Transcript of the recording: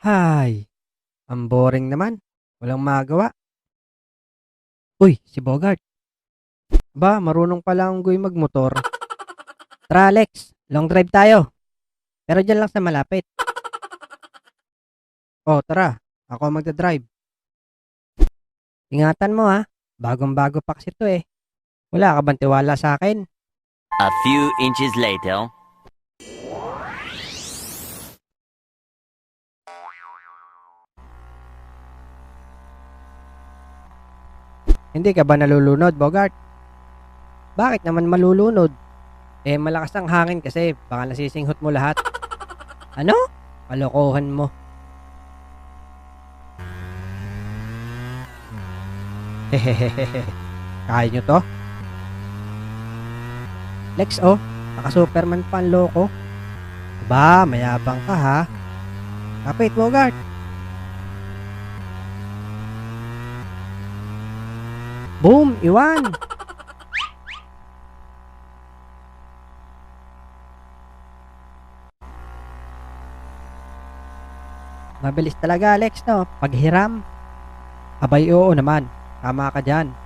Hay, ang boring naman. Walang magawa. Uy, si Bogart. Ba, marunong pala ang Goy magmotor. Tara, Alex. Long drive tayo. Pero dyan lang sa malapit. Oh, tara. Ako magdadrive. Ingatan mo ha. Bagong-bago pa kasi to eh. Wala ka bang tiwala sa akin? A few inches later. Hindi ka ba nalulunod, Bogart? Bakit naman malulunod? Eh, malakas ang hangin kasi baka nasisinghot mo lahat. Ano? Kalokohan mo. Hehehehe. Kaya nyo to? Lex, oh. Naka-Superman pa ang loko. Ba, mayabang ka ha. Kapit, Bogart. Boom! Iwan! Mabilis talaga, Alex, no? Paghiram. Abay, oo naman. Tama ka dyan.